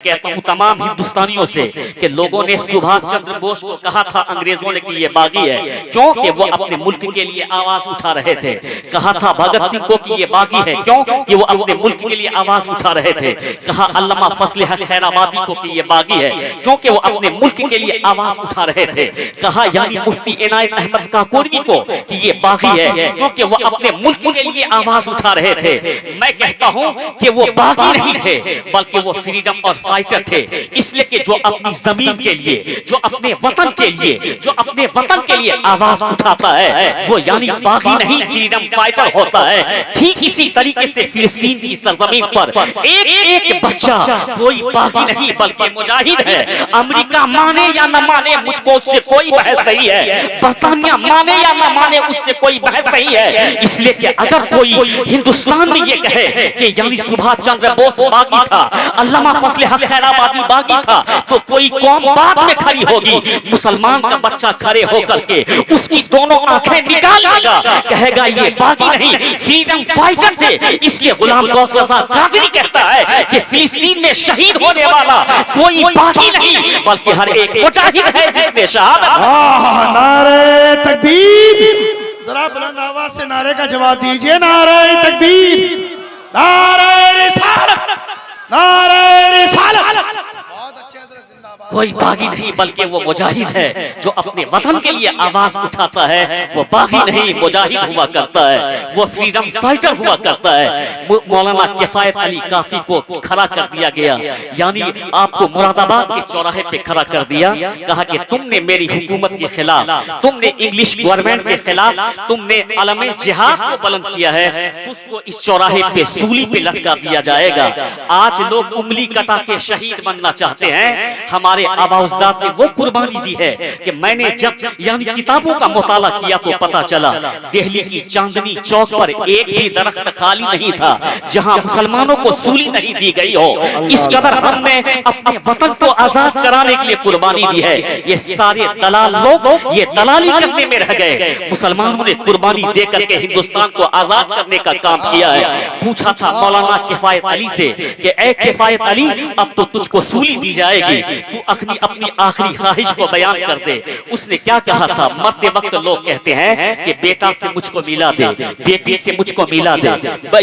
कहता हूँ तमाम हिंदुस्तानियों से कि लोगों ने सुभाष चंद्र बोस को कहा था अंग्रेजों ने कि ये बागी है, क्यों कि वो अपने मुल्क के लिए आवाज उठा रहे थे। कहा था भगत सिंह को कि ये बागी है, क्यों कि वो अपने मुल्क के लिए आवाज उठा रहे थे। कहा अल्लामा फजल हक खैराबादी को कि ये बागी है, क्योंकि वो अपने मुल्क के लिए आवाज उठा रहे थे। कहा यानी मुफ्ती इनायत अहमद काकोरी को कि ये बागी है, क्योंकि वो अपने मुल्क के लिए आवाज उठा रहे थे। मैं कहता हूं कि वो बागी नहीं थे, बल्कि वो फ्रीडम और फाइटर थे। इसलिए कि जो अपनी जमीन के लिए, जो अपने वतन के लिए, जो अपने वतन के लिए आवाज उठाता है वो यानी बागी नहीं, फ्रीडम फाइटर होता है। ठीक इसी तरीके से फिलिस्तीन की सरजमीन पर एक एक बच्चा कोई बागी नहीं बल्कि मुजाहिद है। अमेरिका माने या न माने मुझको उससे कोई बहस नहीं है, बरतानिया माने या न माने उससे कोई बहस नहीं है। इसलिए कि अगर कोई हिंदुस्तान में ये कहे कि यानी सुभाष चंद्र बोस बागी था, अल्लामा फजल हक खैराबादी बागी था, तो कोई कौम बाद में खड़ी होगी। मुसलमान का बच्चा खड़े होकर के उसकी दोनों आंखें निकाल लेगा, कहेगा ये बागी नहीं, फ्रीडम फाइटर थे। इसलिए गुलाम गौस रज़ा कादरी कहता है कि फिलिस्तीन में शहीद होने वाला कोई बागी नहीं बल्कि हर एक मुजाहिद है जिसने शहादत। नारे तकबीर, जरा बुलंद आवाज से नारे का जवाब दीजिए। नारे तकबीर, नारे रिसालत, नारे रिसालत। बहुत अच्छे हज़रत, जिंदाबाद। कोई बागी नहीं बल्कि वो मुजाहिद है जो अपने वतन के लिए आवाज उठाता है। वो बागी नहीं, मुजाहिद हुआ करता है, वो फ्रीडम फाइटर हुआ करता है। मौलाना किफायत अली काफी को खड़ा कर दिया गया, यानी आपको मुरादाबाद के चौराहे पे खड़ा कर दिया। कहा कि तुमने मेरी हुकूमत के खिलाफ, तुमने इंग्लिश गवर्नमेंट के खिलाफ, तुमने अलमे जिहाद को बुलंद किया है, उसको इस चौराहे पे सूली पे लटका दिया जाएगा। आज लोग उंगली कटा के शहीद बनना चाहते हैं। हमारे आबाउज़दाद ने वो कुर्बानी दी है कि मैंने जब यानी किताबों का मुताला किया तो पता चला दिल्ली की चांदनी चौक पर एक भी दरख्त खाली नहीं था जहां मुसलमानों को सूली नहीं दी गई हो। इस कदर हमने अपने वतन को आजाद कराने के लिए कुर्बानी दी है। ये सारे दलाल लोग ये दलाली करने में रह गए। मुसलमानों ने कुर्बानी दे करके हिंदुस्तान को आजाद करने का काम किया है। पूछा था मौलाना किफायत अली से कि ए किफायत अली, अब तो तुझको सूली दी जाएगी, तू अपनी आखिरी ख्वाहिश को बयान कर दे। उसने क्या कहा था? मरते वक्त लोग कहते हैं कि बेटा से मुझको मिला दे, बेटी से मुझको मिला दे,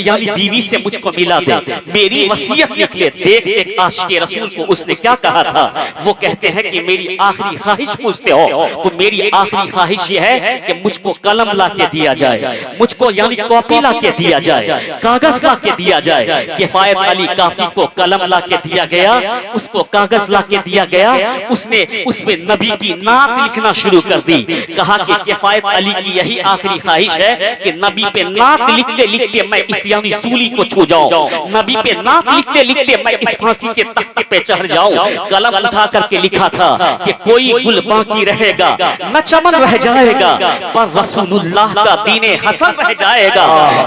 यानी बीवी से मुझको मिला दे, मेरी वसीयत लिख ले। देख एक आशिक़े रसूल को उसने क्या कहा था? वो कहते हैं कि मेरी आखिरी ख्वाहिश पूछते हो तो मेरी आखिरी ख्वाहिश ये है कि मुझको कलम ला के दिया जाए, मुझको यानी कॉपी ला के दिया जाए, कागज ला के दिया जाए। किफायत अली काफी को कलम ला के दिया गया, उसको कागज ला के दिया गया। उसने उसमें नबी की नात लिखना शुरू कर दी। कहा कि किफायत अली की यही आखिरी ख्वाहिश है कि नबी पे नात लिखते लिखते मैं इस यानी सूली को छू जाऊं, नबी पे नात लिखते लिखते मैं इस फांसी के तख्ते पे चढ़ जाऊं। कलम उठा करके लिखा था कि कोई गुल बाकी रहेगा न चमन रह जाएगा, पर रसूलुल्लाह का दीने हसन रह जाएगा।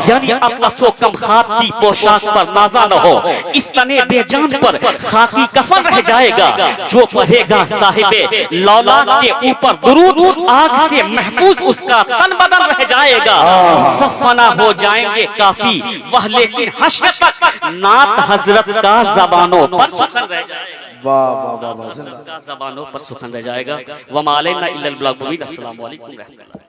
यानी अतलसो कम खाक की पोशाक पर नाजा न हो, इस तने बेजान पर खाकी कफन रह जाएगा। जो पढ़ेगा साहिबे लौलाद के ऊपर दुरूद, आग से महफूज उसका तन बदन रह जाएगा। सब फना हो जाएंगे काफी वह, लेकिन हश्र तक नात हजरत का ज़बानों पर सुखन रह जाएगा। वाह वाह वाह, ज़बानों पर सुखन रह जाएगा। वमा अलैना इल्लल बलाग मुबीन। अस्सलामु अलैकुम रहमतुल्लाह।